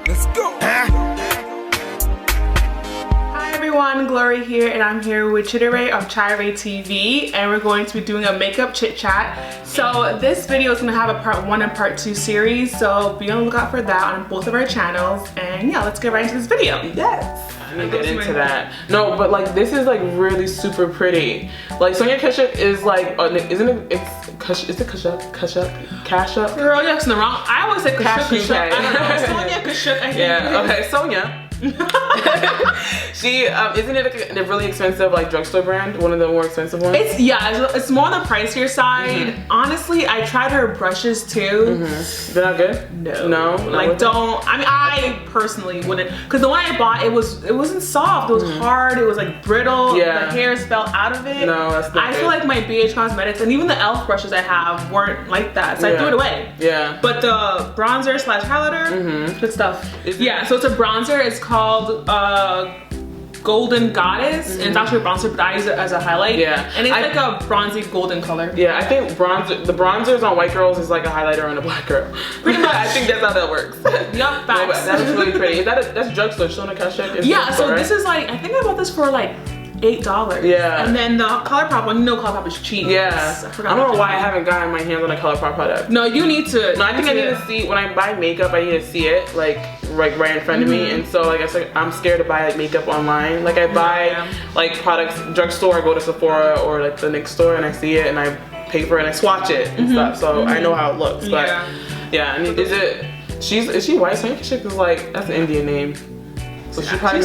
Let's go. Hi everyone, Glory here, and I'm here with Chitchat of Chire TV, and we're going to be doing a makeup chit chat. So this video is going to have a part 1 and part 2 series, so be on the lookout for that on both of our channels. And yeah, let's get right into this video. Yes. I need to get into that. No, but like this is like really super pretty. Like Sonia Kashuk is like, isn't it? Is it Kashuk? Kashuk? Girl, you're in the wrong. I always say Kashuk. I don't know. Sonia Kashuk. I think. Yeah. Okay, Sonia. She isn't it like a really expensive like drugstore brand, one of the more expensive ones? It's more on the pricier side. Honestly, I tried her brushes too. They're not good. No, like don't. I mean, I personally wouldn't, because the one I bought, it wasn't soft. It was hard. It was like brittle. Yeah, the hairs fell out of it. No, that's not I good. feel like my BH Cosmetics and even the e.l.f. brushes I have weren't like that, so I threw it away. Yeah. But the bronzer slash highlighter, good stuff. Yeah. So it's a bronzer. It's called Golden Goddess, and it's actually a bronzer, but I use it as a highlight. Yeah. And it's like a bronzy golden color. Yeah, I think the bronzers on white girls is like a highlighter on a black girl. Pretty much, I think that's how that works. Yup, facts. That's really pretty. That's drugstore, Sonia Kashuk? Yeah, so this is like, I think I bought this for like $8. Yeah. And then the Colourpop one, you know Colourpop is cheap. Yeah. I don't know why I haven't gotten my hands on a Colourpop product. No, you need to. No, I think I need to see, when I buy makeup, I need to see it like right in front of me. And so like I'm scared to buy like makeup online. Like I buy like products, drugstore, I go to Sephora or like the NYX store and I see it and I pay for it and I swatch it and stuff. So I know how it looks. But yeah, I mean, is she white? Sonia Kashuk is like, that's an Indian name. So she probably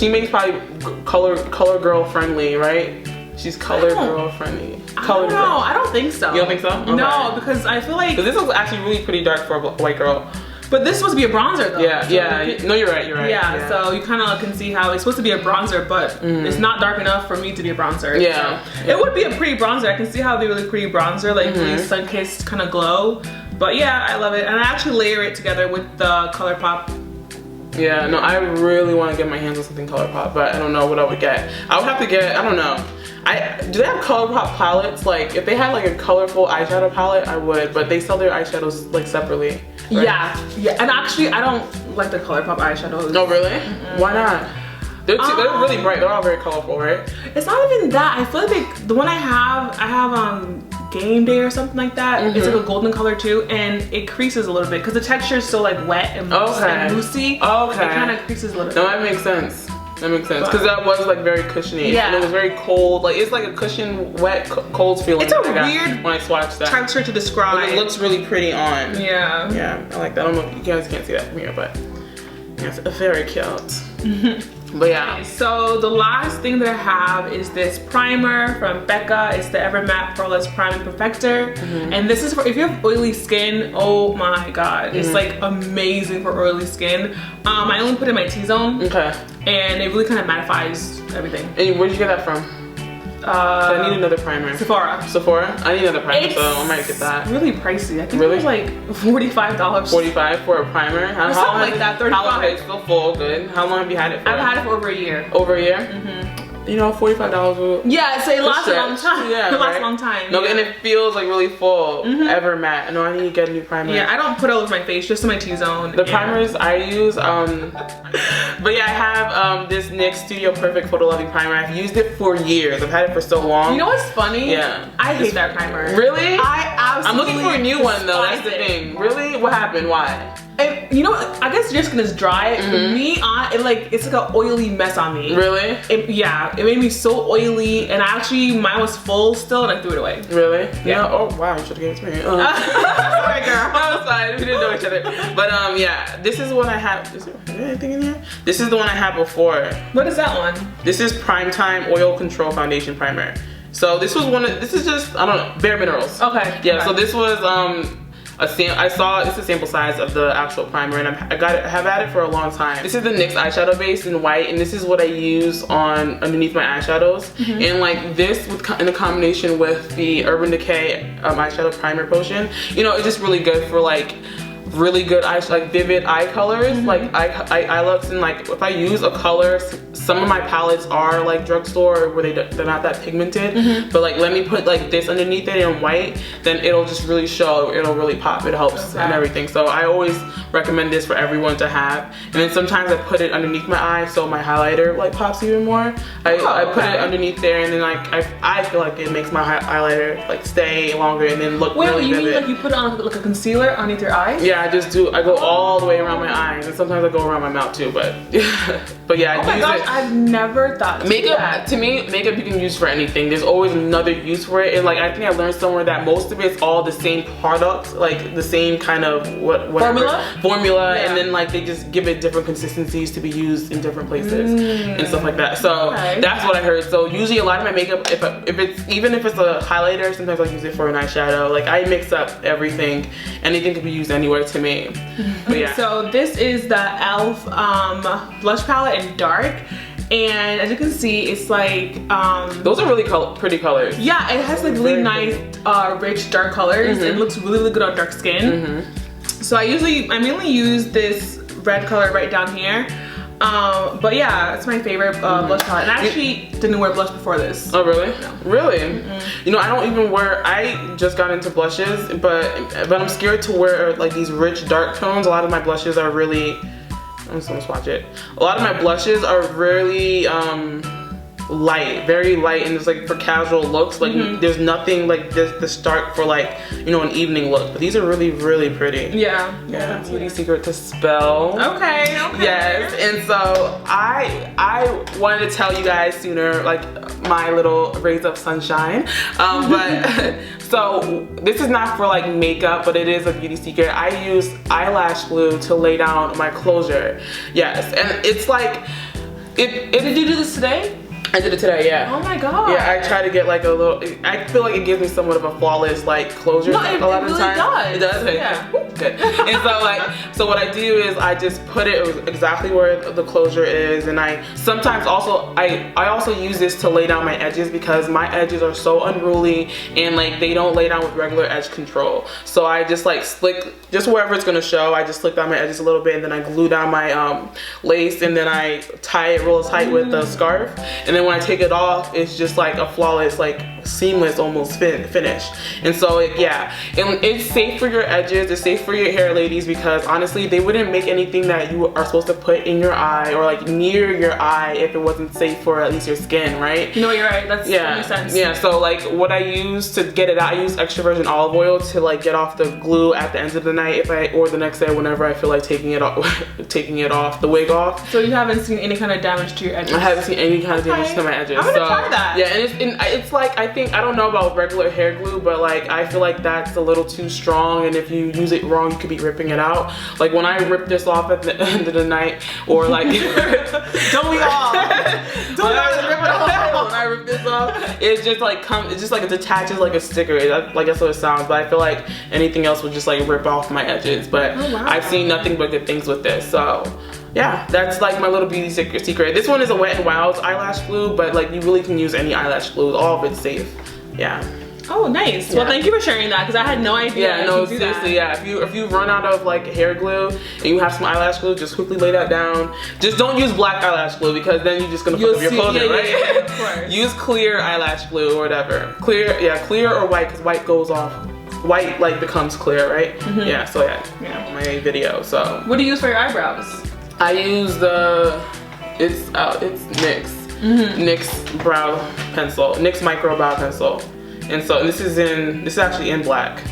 makes probably color girl friendly, right? She's color girl friendly. I don't know. I don't think so. You don't think so? Okay. No, because I feel like this is actually really pretty dark for a white girl. But this is supposed to be a bronzer though. Yeah, yeah. No, you're right. Yeah, so you kind of can see how it's supposed to be a bronzer, but it's not dark enough for me to be a bronzer. Yeah. So it would be a pretty bronzer. I can see how it'd be a really pretty bronzer, like really sun-kissed kind of glow. But yeah, I love it. And I actually layer it together with the Colourpop. Yeah, no, I really want to get my hands on something Colourpop, but I don't know what I would get. I would have to get, I don't know. Do they have Colourpop palettes? Like, if they had like a colorful eyeshadow palette, I would, but they sell their eyeshadows like separately. Right? Yeah. And actually, I don't like the Colourpop eyeshadows. No, really? Why not? They're really bright. They're all very colorful, right? It's not even that. I feel like the one I have Game Day or something like that. It's like a golden color too, and it creases a little bit because the texture is still like wet and loosey. Okay. It kind of creases a little bit. No, that makes sense. That makes sense because that was like very cushiony. Yeah. And it was very cold. Like it's like a cushion, wet, cold feeling. It's a weird when I swatched that texture to describe. But it looks really pretty on. Yeah. Yeah, I like that. I don't know if you guys can't see that from here, but it's very cute. But yeah. Okay, so the last thing that I have is this primer from Becca. It's the Evermatte Poreless Priming Perfector. And this is for, if you have oily skin, oh my god. It's like amazing for oily skin. I only put it in my T-zone. Okay. And it really kind of mattifies everything. And where'd you get that from? I need another primer. Sephora. I need another primer, so I might get that. Really pricey. I think it was like $45. $45 for a primer? Something like that, $35. How long? It's still full, good. How long have you had it for? I've had it for over a year. Over a year? You know, $45 will... Yeah, so it lasts a long time. Yeah, it lasts a long time. No, and it feels like really full. Evermatte. No, I need to get a new primer. Yeah, I don't put it all over my face, just in my T-zone. The primers I use, but yeah, I have this NYX Studio Perfect Photo Loving Primer. I've used it for years. I've had it for so long. You know what's funny? Yeah. I hate that primer. Really? I absolutely I'm looking for a new one though, that's the thing. Really? What happened? Why? And, you know, I guess your skin is dry. For me, it's like an oily mess on me. Really? It made me so oily, and mine was full still, and I threw it away. Really? Yeah. Oh wow, you should have given it to me. Sorry, girl. That was fine. We didn't know each other. But yeah, this is one I have. Is there anything in here? This is the one I had before. What is that one? This is Primetime Oil Control Foundation Primer. So this was this is just, I don't know, BareMinerals. Okay. Yeah. Okay. So this was it's a sample size of the actual primer, and I have had it for a long time. This is the NYX eyeshadow base in white, and this is what I use underneath my eyeshadows. And like this in a combination with the Urban Decay eyeshadow primer potion, you know, it's just really good for like really good like vivid eye colors, like eye looks, and like if I use a color, some of my palettes are like drugstore where they're not that pigmented, but like let me put like this underneath it in white, then it'll just really show, it'll really pop, it helps and everything. So I always recommend this for everyone to have. And then sometimes I put it underneath my eye so my highlighter like pops even more. I put it underneath there, and then like I feel like it makes my highlighter like stay longer and then look really vivid. Wait, you mean like you put it on like a concealer underneath your eye? Yeah, I go all the way around my eyes, and sometimes I go around my mouth too, but but yeah, oh my gosh, I've never thought to makeup that. To me, makeup you can use for anything. There's always another use for it, and like I think I learned somewhere that most of it's all the same product, like the same kind of formula, and then like they just give it different consistencies to be used in different places and stuff like that. So that's what I heard. So usually a lot of my makeup, even if it's a highlighter, sometimes I'll use it for an eyeshadow. Like I mix up everything. Anything can be used anywhere to me. But yeah. So this is the e.l.f. Blush palette in dark, and as you can see, it's like those are really pretty colors. Yeah, it has like really nice rich dark colors. It looks really, really good on dark skin. So I mainly use this red color right down here. But yeah, it's my favorite blush palette. And I actually didn't wear blush before this. Oh really? No. Really? You know, I don't even wear, I just got into blushes, but I'm scared to wear like these rich dark tones. A lot of my blushes are really, I'm just gonna swatch it. A lot of my blushes are really light, very light, and it's like for casual looks. Like there's nothing like this dark for like, you know, an evening look. But these are really, really pretty. Yeah. Beauty secret to spell. Okay. Yes. And so I wanted to tell you guys sooner, like my little rays of sunshine. But so this is not for like makeup, but it is a beauty secret. I use eyelash glue to lay down my closure. Yes. And it's like did you do this today? I did it today, yeah. Oh my god. Yeah, I try to get like a little, I feel like it gives me somewhat of a flawless like closure. No, it really does. It does? Okay. Yeah. Good. And so like, so what I do is I just put it exactly where the closure is, and I sometimes also, I also use this to lay down my edges because my edges are so unruly and like they don't lay down with regular edge control. So I just like slick, just wherever it's gonna show, I just slick down my edges a little bit, and then I glue down my lace, and then I tie it real tight with the scarf. And then when I take it off, it's just like a flawless, like seamless almost finish. And so yeah, and it's safe for your edges, it's safe for your hair, ladies, because honestly they wouldn't make anything that you are supposed to put in your eye or like near your eye if it wasn't safe for at least your skin, right? No, you're right. That makes sense. Yeah, so like what I use to get it out, I use extra virgin olive oil to like get off the glue at the end of the night, or the next day whenever I feel like taking it off, the wig off. So you haven't seen any kind of damage to your edges? I haven't seen any kind of damage to my edges. I'm gonna try that. Yeah, and it's like, I don't know about regular hair glue, but like I feel like that's a little too strong, and if you use it wrong, you could be ripping it out. Like when I rip this off at the end of the night, or like don't we all? When I rip this off, it's just like it detaches like a sticker. Like that's what it sounds, but I feel like anything else would just like rip off my edges. But I've seen nothing but good things with this, so yeah, that's like my little beauty secret. This one is a Wet n Wild's eyelash glue, but like you really can use any eyelash glue. All of it's safe. Yeah. Oh, nice. Yeah. Well, thank you for sharing that, because I had no idea. Yeah, no, seriously, yeah. If you run out of like hair glue and you have some eyelash glue, just quickly lay that down. Just don't use black eyelash glue, because then you're just gonna fuck up your closure, right? Yeah, of course. Use clear eyelash glue or whatever. Clear or white, because white goes off. White like becomes clear, right? Yeah. So yeah. My video. So. What do you use for your eyebrows? I use it's NYX brow pencil, NYX micro brow pencil, and so this is actually in black.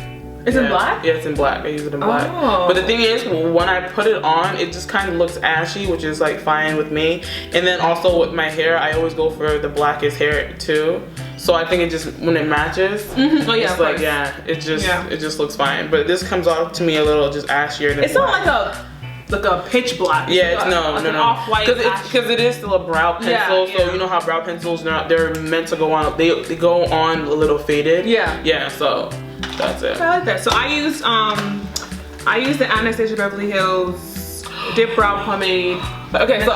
It's in black? Yeah, it's in black. I use it in black. Oh. But the thing is, when I put it on, it just kind of looks ashy, which is like fine with me. And then also with my hair, I always go for the blackest hair too. So I think it just, when it matches, oh yeah, it's like, it just looks fine. But this comes off to me a little just ashier than it's black. Not like a pitch black. Yeah, it's no. Off-white. Because it is still a brow pencil, so you know how brow pencils, they're meant to go on, they go on a little faded. Yeah. Yeah, so that's it. I like that. So I use the Anastasia Beverly Hills Dip Brow Pomade. Okay, so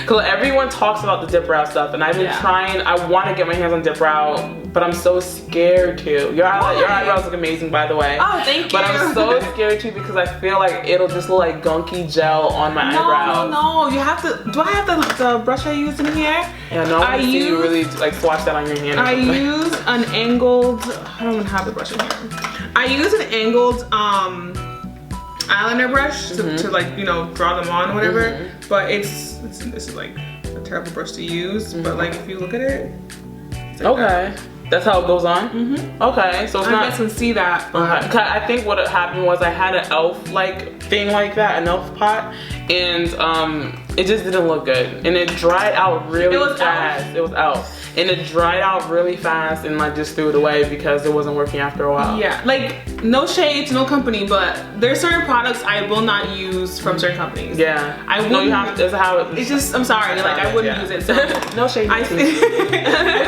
Because everyone talks about the dip brow stuff, and I've been trying. I want to get my hands on dip brow, but I'm so scared to. Your eyebrows look amazing, by the way. Oh, thank you. But I'm so scared to because I feel like it'll just look like gunky gel on my eyebrows. No, you have to. Do I have the brush I use in here? Yeah, no, I see you really like swatch that on your hand. I use an angled. I don't even have the brush in here. I use an angled eyeliner brush to like, you know, draw them on or whatever. But this is like a terrible brush to use. But like if you look at it, it's like that. That's how it goes on? Okay, so it's not... I guess can see that. Okay. I think what happened was I had an elf like thing like that, an elf pot, and it just didn't look good. And it dried out really fast. It was elf. And it dried out really fast, and I just threw it away because it wasn't working after a while. Yeah, like no shade to no company, but there's certain products I will not use from certain companies. Yeah. I wouldn't. No, you have to, that's how it's just, I'm sorry, like I wouldn't use it. So no shade. I feel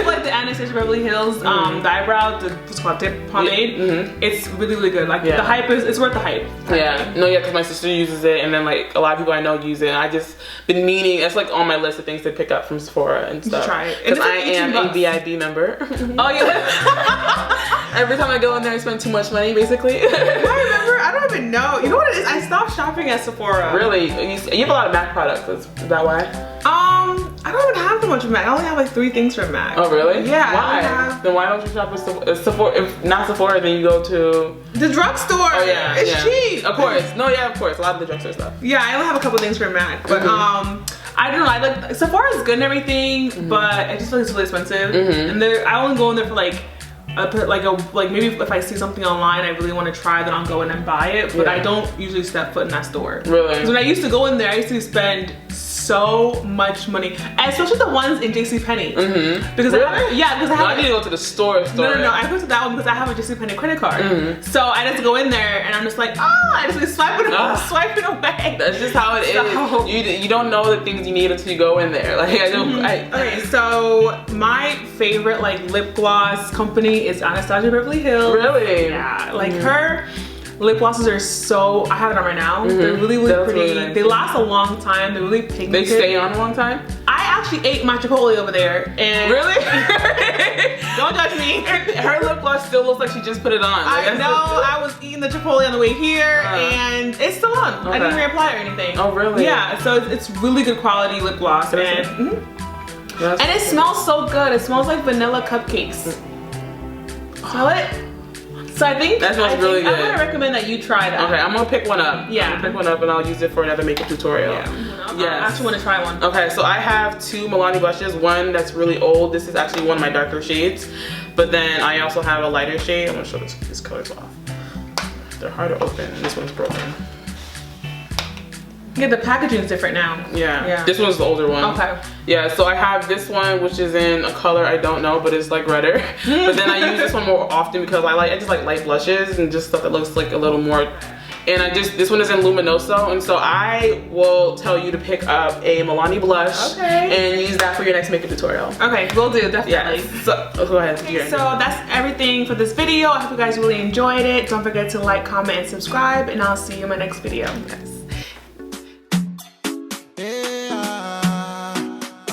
like the Anastasia Beverly Hills the eyebrow, what's called dip pomade. It's really, really good. Like the hype it's worth the hype. Yeah. No, yeah, because my sister uses it, and then like a lot of people I know use it. And I just been meaning, it's like on my list of things to pick up from Sephora and stuff. Try it. Because I am a VIB member. Oh yeah. Every time I go in there, I spend too much money, basically. I remember. I don't even know. You know what it is? I stopped shopping at Sephora. Really? You have a lot of MAC products. Is that why? I don't even have that much of MAC. I only have like 3 things from MAC. Oh really? Yeah. Why? Then why don't you shop at Sephora? If not Sephora, then you go to the drugstore. Oh yeah. It's cheap. Of course. No, yeah, of course. A lot of the drugstore stuff. Yeah, I only have a couple things from MAC, but I don't know. I like Sephora is good and everything, but I just feel like it's really expensive. And I only go in there for like maybe if I see something online I really want to try, then I'll go in and buy it. But I don't usually step foot in that store. Really? Because when I used to go in there, I used to spend so much money, and especially the ones in JCPenney. Because I need to go to the store. No, I go to that one because I have a JCPenney credit card. So I just go in there and I'm just like, I just be swiping away. That's just how it is. You don't know the things you need until you go in there. Like I don't. Okay, so my favorite like lip gloss company is Anastasia Beverly Hills. Really? Yeah, like her lip glosses are so, I have it on right now. They're really, really pretty. Really nice. They last a long time. They're really pigmented. They stay on a long time? I actually ate my Chipotle over there. And really? Don't judge me. Her lip gloss still looks like she just put it on. Like, I know. I was eating the Chipotle on the way here and it's still on. I didn't reapply or anything. Oh really? Yeah, so it's really good quality lip gloss. And it smells so good. It smells like vanilla cupcakes. Smell it? So I think that smells really good. I'm gonna recommend that you try that. Okay, I'm gonna pick one up. Yeah. I'm gonna pick one up and I'll use it for another makeup tutorial. Yeah. I actually want to try one. Okay, so I have 2 Milani blushes. One that's really old. This is actually one of my darker shades. But then I also have a lighter shade. I'm gonna show this colors off. They're hard to open. This one's broken. Yeah, the packaging is different now. Yeah. This one's the older one. Okay. Yeah, so I have this one, which is in a color I don't know, but it's like redder. But then I use this one more often because I just like light blushes and just stuff that looks like a little more. And this one is in Luminoso, and so I will tell you to pick up a Milani blush and use that for your next makeup tutorial. Okay, we'll do, definitely. Yes. So, go ahead. Okay, so that's everything for this video. I hope you guys really enjoyed it. Don't forget to like, comment, and subscribe, and I'll see you in my next video. Yes.